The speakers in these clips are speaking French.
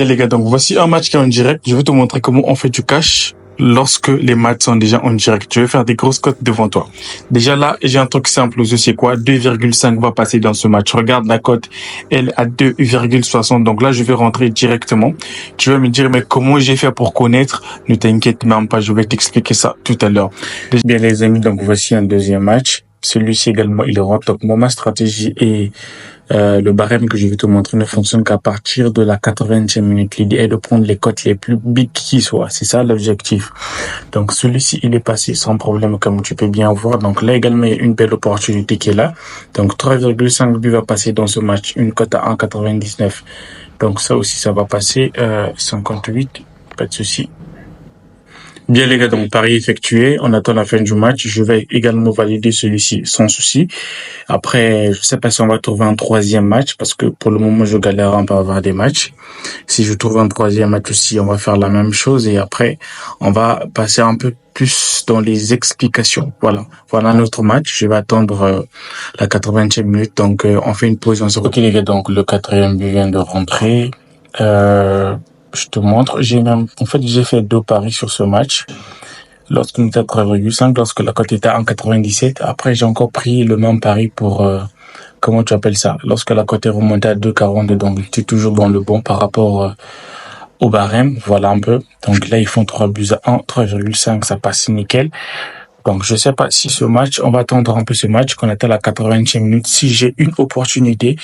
Et les gars, donc voici un match qui est en direct. Je vais te montrer comment on fait du cash lorsque les matchs sont déjà en direct. Je vais faire des grosses cotes devant toi. Déjà là, j'ai un truc simple. Je sais quoi, 2,5 va passer dans ce match. Regarde la cote, elle à 2,60. Donc là, je vais rentrer directement. Tu vas me dire, mais comment j'ai fait pour connaître? Ne t'inquiète même pas, je vais t'expliquer ça tout à l'heure. Bien les amis, donc voici un deuxième match. Celui-ci également, il rentre. Donc moi, ma stratégie est le barème que je vais te montrer ne fonctionne qu'à partir de la 80e minute. L'idée est de prendre les cotes les plus big qui soient. C'est ça l'objectif. Donc celui-ci, il est passé sans problème comme tu peux bien voir. Donc là également, il y a une belle opportunité qui est là. Donc 3,5 buts va passer dans ce match. Une cote à 1,99. Donc ça aussi, ça va passer 58. Pas de souci. Bien les gars, donc pari effectué, on attend la fin du match. Je vais également valider celui-ci sans souci. Après, je sais pas si on va trouver un troisième match parce que pour le moment je galère un peu à avoir des matchs. Si je trouve un troisième match aussi, on va faire la même chose et après on va passer un peu plus dans les explications. Voilà notre match. Je vais attendre la 80e minute. Donc on fait une pause. On se retrouve. Ok les gars, donc le quatrième but vient de rentrer. Je te montre, j'ai fait 2 paris sur ce match. Lorsqu'on était à 3,5, lorsque la cote était à 1,97. Après, j'ai encore pris le même pari pour, comment tu appelles ça? Lorsque la cote est remontée à 2,42, donc tu es toujours dans le bon par rapport au barème. Voilà un peu. Donc là, ils font 3 buts à 1, 3,5, ça passe nickel. Donc, je sais pas si ce match, on va attendre un peu ce match, qu'on atteint la 80e minute. Si j'ai une opportunité,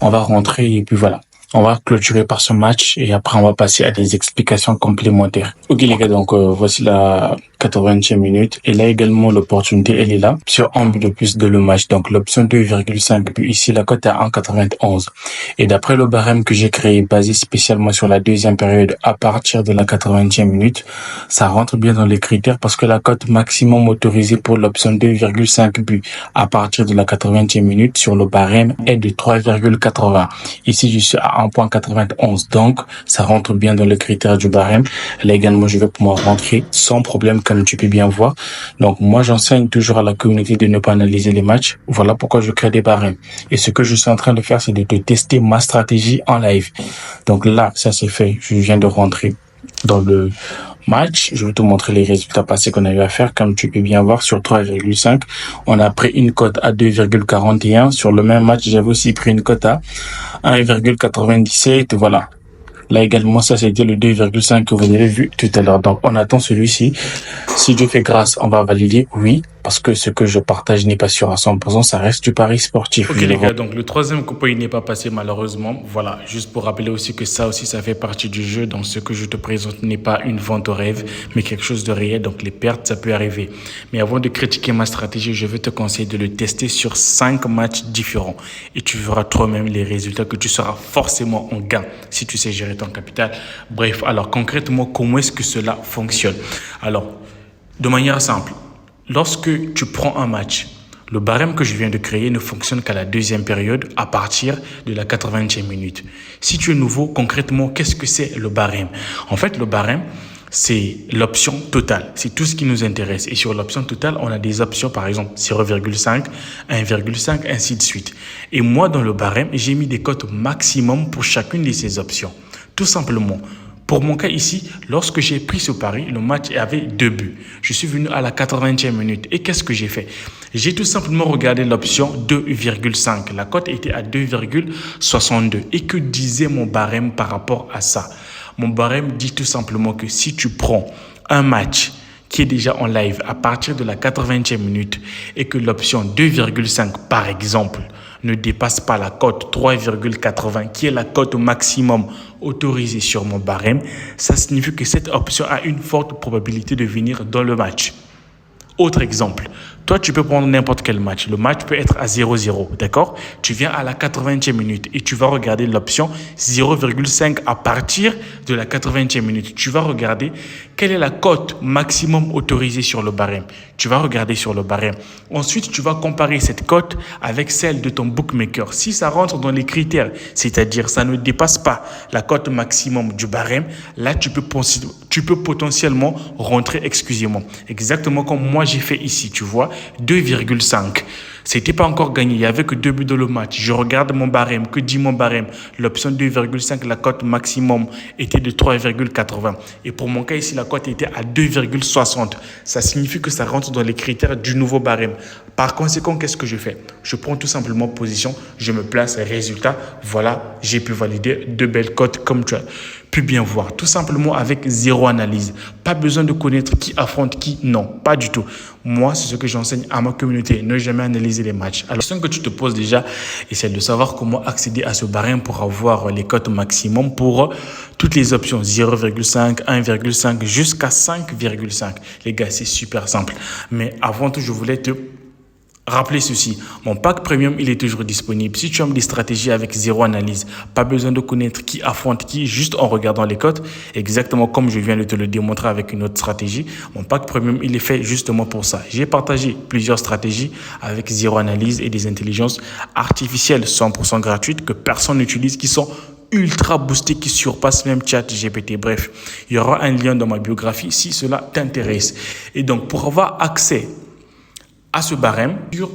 on va rentrer et puis voilà. On va clôturer par ce match et après on va passer à des explications complémentaires. Ok les gars, donc voici la 80e minute et là également l'opportunité elle est là sur un but de plus de le match. Donc l'option 2,5 but ici la cote est à 1,91 et d'après le barème que j'ai créé basé spécialement sur la deuxième période à partir de la 80e minute, ça rentre bien dans les critères parce que la cote maximum autorisée pour l'option 2,5 but à partir de la 80e minute sur le barème est de 3,80. Ici je suis à 1,91. Donc, ça rentre bien dans le critère du barème. Là également, je vais pouvoir rentrer sans problème, comme tu peux bien voir. Donc, moi, j'enseigne toujours à la communauté de ne pas analyser les matchs. Voilà pourquoi je crée des barèmes. Et ce que je suis en train de faire, c'est de te tester ma stratégie en live. Donc là, ça c'est fait. Je viens de rentrer dans le match. Je vais te montrer les résultats passés qu'on a eu à faire. Comme tu peux bien voir, sur 3,5, on a pris une cote à 2,41. Sur le même match, j'avais aussi pris une cote à 1,97. Voilà. Là également, ça c'était le 2,5 que vous avez vu tout à l'heure. Donc, on attend celui-ci. Si Dieu fait grâce, on va valider, oui. Parce que ce que je partage n'est pas sûr à 100%, ça reste du pari sportif. Ok les gars, donc le troisième coupon il n'est pas passé malheureusement. Voilà, juste pour rappeler aussi que ça aussi ça fait partie du jeu. Donc ce que je te présente n'est pas une vente au rêve, mais quelque chose de réel. Donc les pertes ça peut arriver. Mais avant de critiquer ma stratégie, je vais te conseiller de le tester sur 5 matchs différents. Et tu verras toi-même les résultats que tu seras forcément en gain si tu sais gérer ton capital. Bref, alors concrètement, comment est-ce que cela fonctionne? Alors, de manière simple. Lorsque tu prends un match, le barème que je viens de créer ne fonctionne qu'à la deuxième période à partir de la 80e minute. Si tu es nouveau, concrètement, qu'est-ce que c'est le barème? En fait, le barème, c'est l'option totale. C'est tout ce qui nous intéresse. Et sur l'option totale, on a des options, par exemple, 0,5, 1,5, ainsi de suite. Et moi, dans le barème, j'ai mis des cotes maximum pour chacune de ces options. Tout simplement. Pour mon cas ici, lorsque j'ai pris ce pari, le match avait 2 buts. Je suis venu à la 80e minute. Et qu'est-ce que j'ai fait? J'ai tout simplement regardé l'option 2,5. La cote était à 2,62. Et que disait mon barème par rapport à ça? Mon barème dit tout simplement que si tu prends un match qui est déjà en live à partir de la 80e minute et que l'option 2,5 par exemple ne dépasse pas la cote 3,80 qui est la cote maximum autorisée sur mon barème, ça signifie que cette option a une forte probabilité de venir dans le match. Autre exemple, toi tu peux prendre n'importe quel match. Le match peut être à 0-0, d'accord? Tu viens à la 80e minute et tu vas regarder l'option 0,5 à partir de la 80e minute. Tu vas regarder quelle est la cote maximum autorisée sur le barème. Tu vas regarder sur le barème. Ensuite, tu vas comparer cette cote avec celle de ton bookmaker. Si ça rentre dans les critères, c'est-à-dire ça ne dépasse pas la cote maximum du barème, là tu tu peux potentiellement rentrer exclusivement. Exactement comme moi j'ai fait ici, tu vois, 2,5. C'était pas encore gagné, il y avait que 2 buts dans le match. Je regarde mon barème, que dit mon barème? L'option 2,5, la cote maximum était de 3,80. Et pour mon cas ici, la cote était à 2,60. Ça signifie que ça rentre dans les critères du nouveau barème. Par conséquent, qu'est-ce que je fais? Je prends tout simplement position, je me place, résultat, voilà, j'ai pu valider 2 belles cotes comme tu as pu bien voir. Tout simplement avec zéro analyse. Pas besoin de connaître qui affronte qui, non, pas du tout. Moi, c'est ce que j'enseigne à ma communauté, ne jamais analyser les matchs. Alors, la question que tu te poses déjà, c'est de savoir comment accéder à ce barème pour avoir les cotes maximum pour toutes les options 0,5, 1,5 jusqu'à 5,5. Les gars, c'est super simple. Mais avant tout, je voulais te rappelez ceci, mon pack premium, il est toujours disponible. Si tu aimes des stratégies avec zéro analyse, pas besoin de connaître qui affronte qui, juste en regardant les cotes, exactement comme je viens de te le démontrer avec une autre stratégie, mon pack premium, il est fait justement pour ça. J'ai partagé plusieurs stratégies avec zéro analyse et des intelligences artificielles 100% gratuites que personne n'utilise, qui sont ultra boosté, qui surpasse même ChatGPT. Bref, il y aura un lien dans ma biographie si cela t'intéresse. Et donc, pour avoir accès à ce barème sur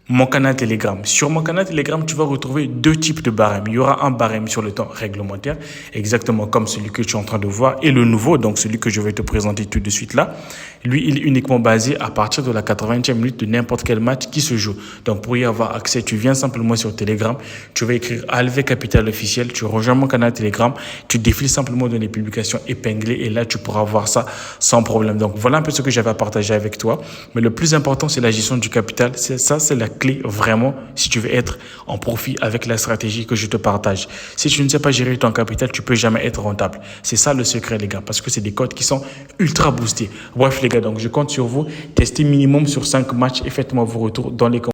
mon canal Telegram. Sur mon canal Telegram, tu vas retrouver 2 types de barèmes. Il y aura un barème sur le temps réglementaire, exactement comme celui que tu es en train de voir, et le nouveau, donc celui que je vais te présenter tout de suite là. Lui, il est uniquement basé à partir de la 80e minute de n'importe quel match qui se joue. Donc, pour y avoir accès, tu viens simplement sur Telegram, tu vas écrire ALV Capital officiel, tu rejoins mon canal Telegram, tu défiles simplement dans les publications épinglées et là, tu pourras voir ça sans problème. Donc, voilà un peu ce que j'avais à partager avec toi. Mais le plus important, c'est la gestion du capital. C'est la clé vraiment si tu veux être en profit avec la stratégie que je te partage. Si tu ne sais pas gérer ton capital, tu peux jamais être rentable. C'est ça le secret, les gars, parce que c'est des codes qui sont ultra boostés. Bref, les gars, donc je compte sur vous. Testez minimum sur 5 matchs et faites-moi vos retours dans les commentaires.